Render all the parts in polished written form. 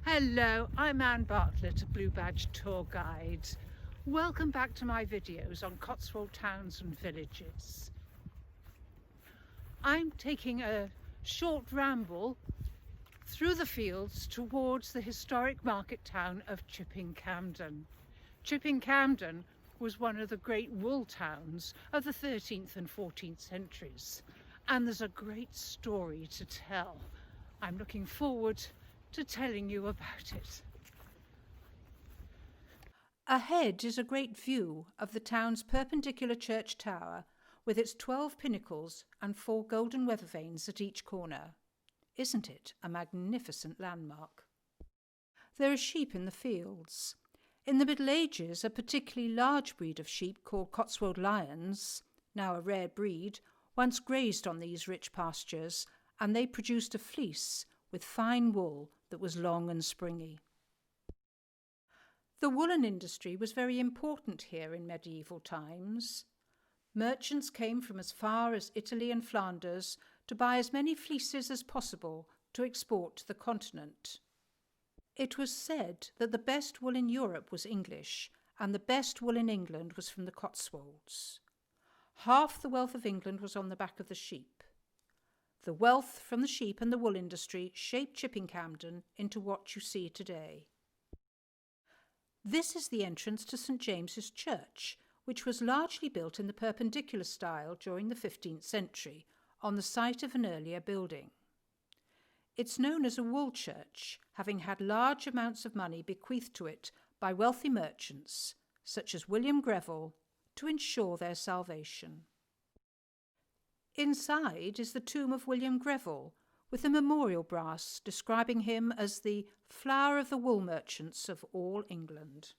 Hello, I'm Anne Bartlett, a Blue Badge tour guide. Welcome back to my videos on Cotswold towns and villages. I'm taking a short ramble through the fields towards the historic market town of Chipping Campden. Chipping Campden was one of the great wool towns of the 13th and 14th centuries, and there's a great story to tell. I'm looking forward to telling you about it. Ahead is a great view of the town's perpendicular church tower with its 12 pinnacles and 4 golden weather vanes at each corner. Isn't it a magnificent landmark? There are sheep in the fields. In the Middle Ages, a particularly large breed of sheep called Cotswold lions, now a rare breed, once grazed on these rich pastures, and they produced a fleece with fine wool that was long and springy. The woolen industry was very important here in medieval times. Merchants came from as far as Italy and Flanders to buy as many fleeces as possible to export to the continent. It was said that the best wool in Europe was English, and the best wool in England was from the Cotswolds. Half the wealth of England was on the back of the sheep. The wealth from the sheep and the wool industry shaped Chipping Campden into what you see today. This is the entrance to St James's Church, which was largely built in the Perpendicular style during the 15th century, on the site of an earlier building. It's known as a wool church, having had large amounts of money bequeathed to it by wealthy merchants, such as William Greville, to ensure their salvation. Inside is the tomb of William Greville, with a memorial brass describing him as the flower of the wool merchants of all England.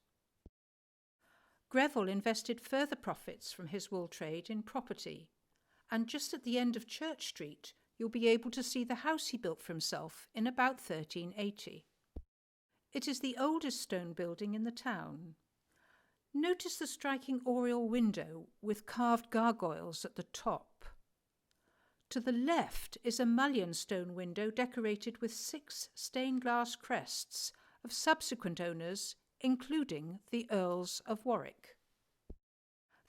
Greville invested further profits from his wool trade in property, and just at the end of Church Street you'll be able to see the house he built for himself in about 1380. It is the oldest stone building in the town. Notice the striking oriel window with carved gargoyles at the top. To the left is a mullion stone window decorated with 6 stained glass crests of subsequent owners, including the Earls of Warwick.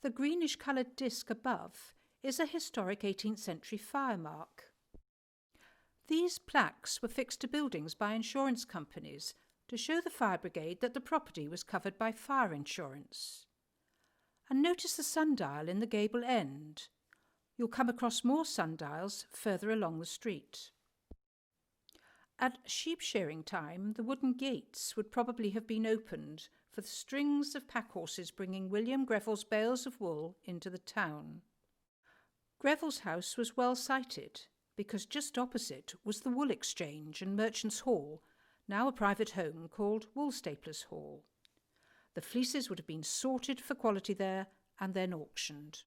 The greenish-coloured disc above is a historic 18th century fire mark. These plaques were fixed to buildings by insurance companies to show the fire brigade that the property was covered by fire insurance. And notice the sundial in the gable end. You'll come across more sundials further along the street. At sheep shearing time, the wooden gates would probably have been opened for the strings of pack horses bringing William Greville's bales of wool into the town. Greville's house was well sited, because just opposite was the Wool Exchange and Merchants' Hall, now a private home called Woolstapler's Hall. The fleeces would have been sorted for quality there and then auctioned.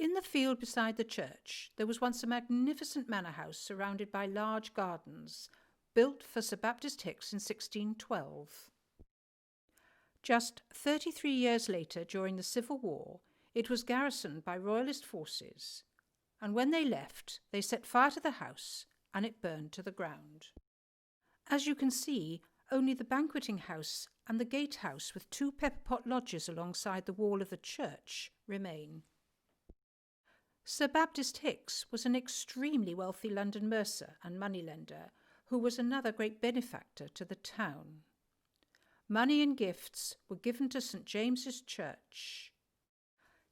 In the field beside the church there was once a magnificent manor house surrounded by large gardens, built for Sir Baptist Hicks in 1612. Just 33 years later, during the Civil War, it was garrisoned by Royalist forces, and when they left, they set fire to the house and it burned to the ground. As you can see, only the banqueting house and the gatehouse with 2 pepperpot lodges alongside the wall of the church remain. Sir Baptist Hicks was an extremely wealthy London mercer and moneylender who was another great benefactor to the town. Money and gifts were given to St James's Church.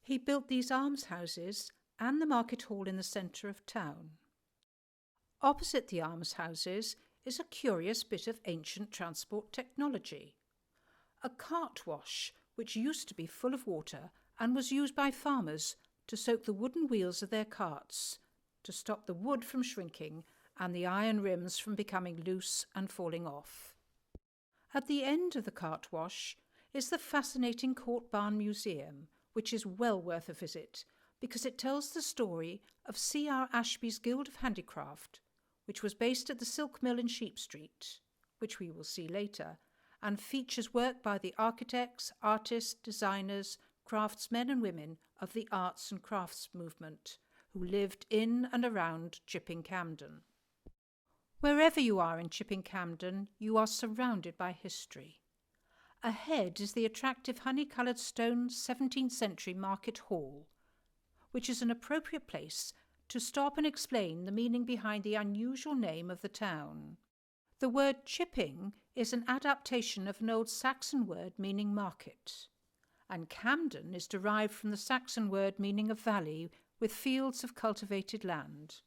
He built these almshouses and the market hall in the centre of town. Opposite the almshouses is a curious bit of ancient transport technology. A cart wash which used to be full of water and was used by farmers to soak the wooden wheels of their carts, to stop the wood from shrinking and the iron rims from becoming loose and falling off. At the end of the cart wash is the fascinating Court Barn Museum, which is well worth a visit because it tells the story of C.R Ashlee's Guild of Handicraft, which was based at the Silk Mill in Sheep Street, which we will see later, and features work by the architects, artists, designers, craftsmen and women of the arts and crafts movement who lived in and around Chipping Campden. Wherever you are in Chipping Campden, you are surrounded by history. Ahead is the attractive honey-coloured stone 17th century Market Hall, which is an appropriate place to stop and explain the meaning behind the unusual name of the town. The word chipping is an adaptation of an old Saxon word meaning market, and Campden is derived from the Saxon word meaning a valley with fields of cultivated land.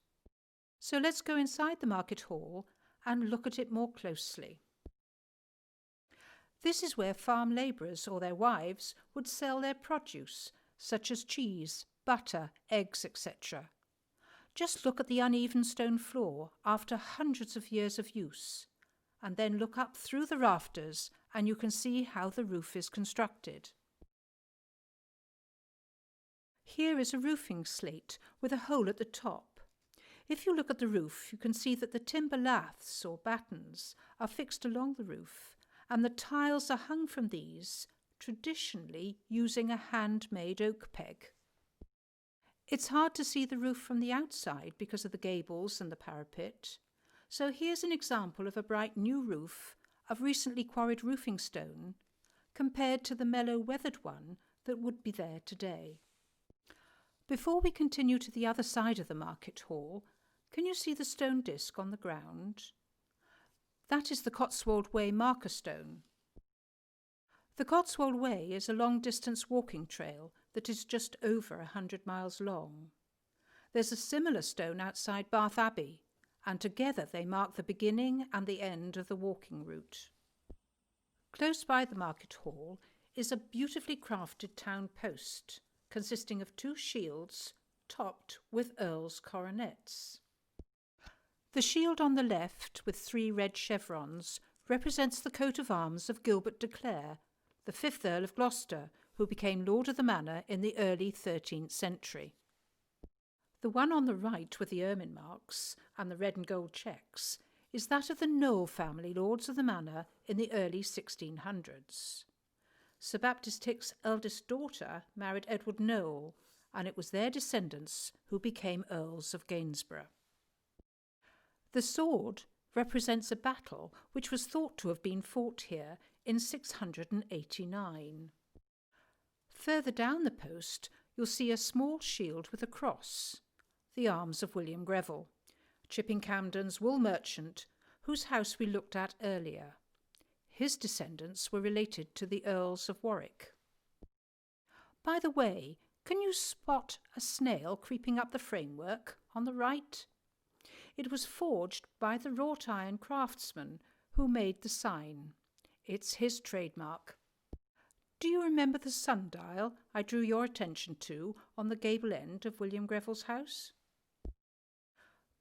So let's go inside the Market Hall and look at it more closely. This is where farm labourers or their wives would sell their produce, such as cheese, butter, eggs, etc. Just look at the uneven stone floor after hundreds of years of use, and then look up through the rafters and you can see how the roof is constructed. Here is a roofing slate with a hole at the top. If you look at the roof, you can see that the timber laths or battens are fixed along the roof, and the tiles are hung from these, traditionally using a handmade oak peg. It's hard to see the roof from the outside because of the gables and the parapet, so here's an example of a bright new roof of recently quarried roofing stone compared to the mellow weathered one that would be there today. Before we continue to the other side of the Market Hall, can you see the stone disc on the ground? That is the Cotswold Way marker stone. The Cotswold Way is a long-distance walking trail that is just over 100 miles long. There's a similar stone outside Bath Abbey, and together they mark the beginning and the end of the walking route. Close by the Market Hall is a beautifully crafted town post, consisting of 2 shields topped with earls' coronets. The shield on the left, with 3 red chevrons, represents the coat of arms of Gilbert de Clare, the 5th Earl of Gloucester, who became Lord of the Manor in the early 13th century. The one on the right with the ermine marks and the red and gold checks is that of the Noel family Lords of the Manor in the early 1600s. Sir Baptist Hicks' eldest daughter married Edward Noel, and it was their descendants who became Earls of Gainsborough. The sword represents a battle which was thought to have been fought here in 689. Further down the post you'll see a small shield with a cross, the arms of William Greville, Chipping Campden's wool merchant, whose house we looked at earlier. His descendants were related to the Earls of Warwick. By the way, can you spot a snail creeping up the framework on the right? It was forged by the wrought iron craftsman who made the sign. It's his trademark. Do you remember the sundial I drew your attention to on the gable end of William Greville's house?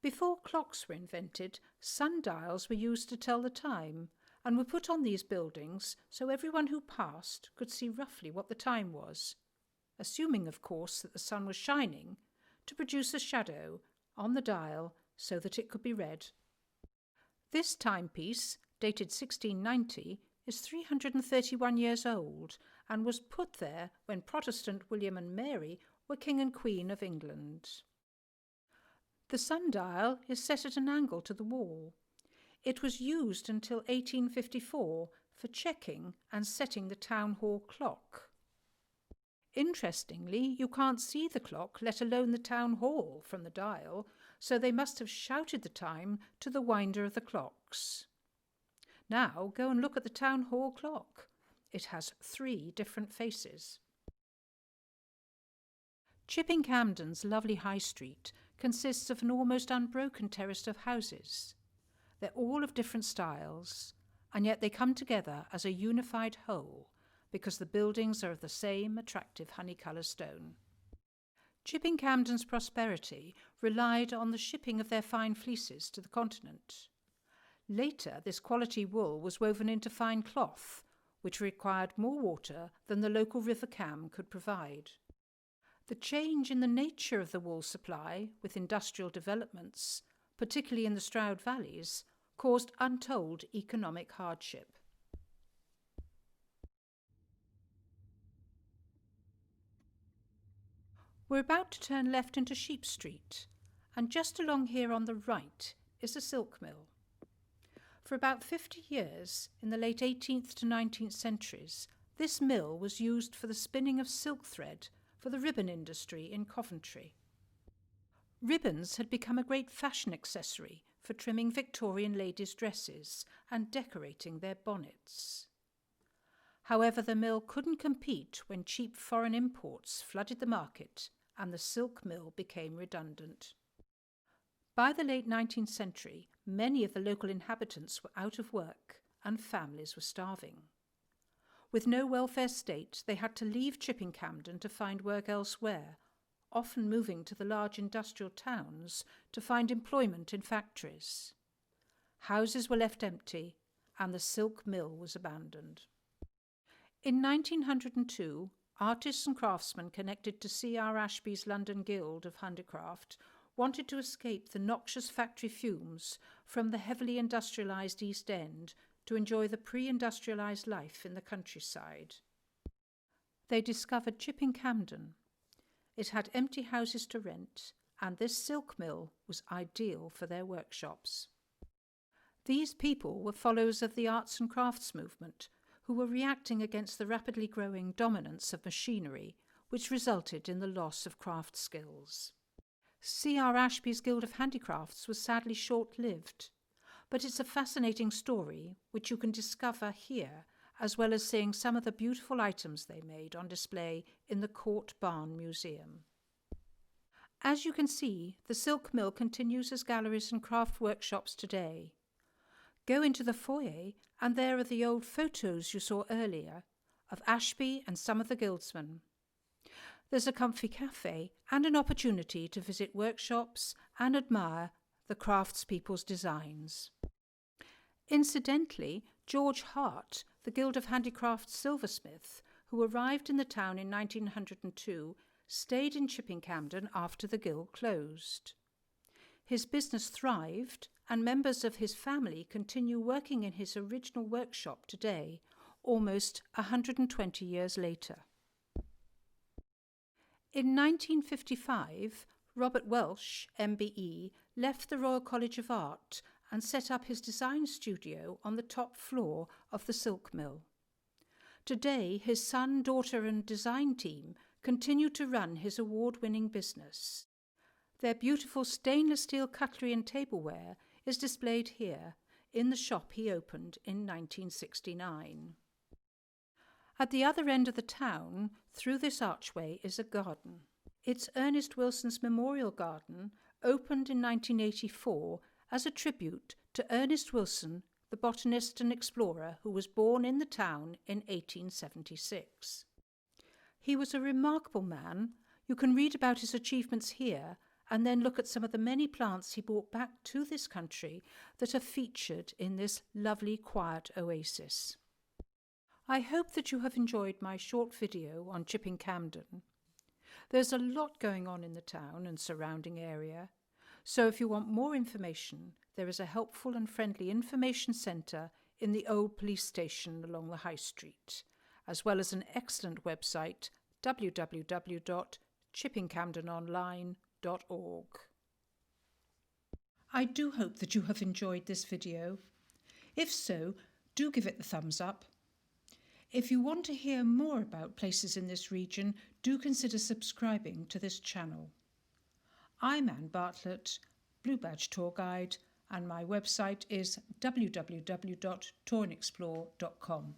Before clocks were invented, sundials were used to tell the time and were put on these buildings so everyone who passed could see roughly what the time was, assuming, of course, that the sun was shining to produce a shadow on the dial so that it could be read. This timepiece, dated 1690, is 331 years old and was put there when Protestant William and Mary were King and Queen of England. The sundial is set at an angle to the wall. It was used until 1854 for checking and setting the town hall clock. Interestingly, you can't see the clock, let alone the town hall, from the dial, so they must have shouted the time to the winder of the clocks. Now go and look at the town hall clock. It has 3 different faces. Chipping Campden's lovely high street consists of an almost unbroken terrace of houses. They're all of different styles, and yet they come together as a unified whole because the buildings are of the same attractive honey-colour stone. Chipping Campden's prosperity relied on the shipping of their fine fleeces to the continent. Later, this quality wool was woven into fine cloth, which required more water than the local River Cam could provide. The change in the nature of the wool supply with industrial developments, particularly in the Stroud valleys, caused untold economic hardship. We're about to turn left into Sheep Street, and just along here on the right is a silk mill. For about 50 years, in the late 18th to 19th centuries, this mill was used for the spinning of silk thread for the ribbon industry in Coventry. Ribbons had become a great fashion accessory for trimming Victorian ladies' dresses and decorating their bonnets. However, the mill couldn't compete when cheap foreign imports flooded the market and the silk mill became redundant. By the late 19th century, many of the local inhabitants were out of work and families were starving. With no welfare state, they had to leave Chipping Campden to find work elsewhere, often moving to the large industrial towns to find employment in factories. Houses were left empty and the silk mill was abandoned. In 1902, artists and craftsmen connected to C.R Ashlee's London Guild of Handicraft wanted to escape the noxious factory fumes from the heavily industrialised East End to enjoy the pre-industrialised life in the countryside. They discovered Chipping Campden. It had empty houses to rent, and this silk mill was ideal for their workshops. These people were followers of the arts and crafts movement, who were reacting against the rapidly growing dominance of machinery, which resulted in the loss of craft skills. C.R Ashlee's Guild of Handicrafts was sadly short-lived, but it's a fascinating story which you can discover here, as well as seeing some of the beautiful items they made on display in the Court Barn Museum. As you can see, the silk mill continues as galleries and craft workshops today. Go into the foyer and there are the old photos you saw earlier of Ashlee and some of the guildsmen. There's a comfy cafe and an opportunity to visit workshops and admire the craftspeople's designs. Incidentally, George Hart, the Guild of Handicraft silversmith, who arrived in the town in 1902, stayed in Chipping Campden after the guild closed. His business thrived, and members of his family continue working in his original workshop today, almost 120 years later. In 1955, Robert Welsh, MBE, left the Royal College of Art and set up his design studio on the top floor of the silk mill. Today, his son, daughter and design team continue to run his award-winning business. Their beautiful stainless steel cutlery and tableware is displayed here in the shop he opened in 1969. At the other end of the town, through this archway, is a garden. It's Ernest Wilson's Memorial Garden, opened in 1984 as a tribute to Ernest Wilson, the botanist and explorer who was born in the town in 1876. He was a remarkable man. You can read about his achievements here and then look at some of the many plants he brought back to this country that are featured in this lovely quiet oasis. I hope that you have enjoyed my short video on Chipping Campden. There's a lot going on in the town and surrounding area, so if you want more information, there is a helpful and friendly information centre in the old police station along the High Street, as well as an excellent website, www.chippingcampdenonline.org. I do hope that you have enjoyed this video. If so, do give it the thumbs up. If you want to hear more about places in this region, do consider subscribing to this channel. I'm Anne Bartlett, Blue Badge Tour Guide, and my website is www.touringexplore.com.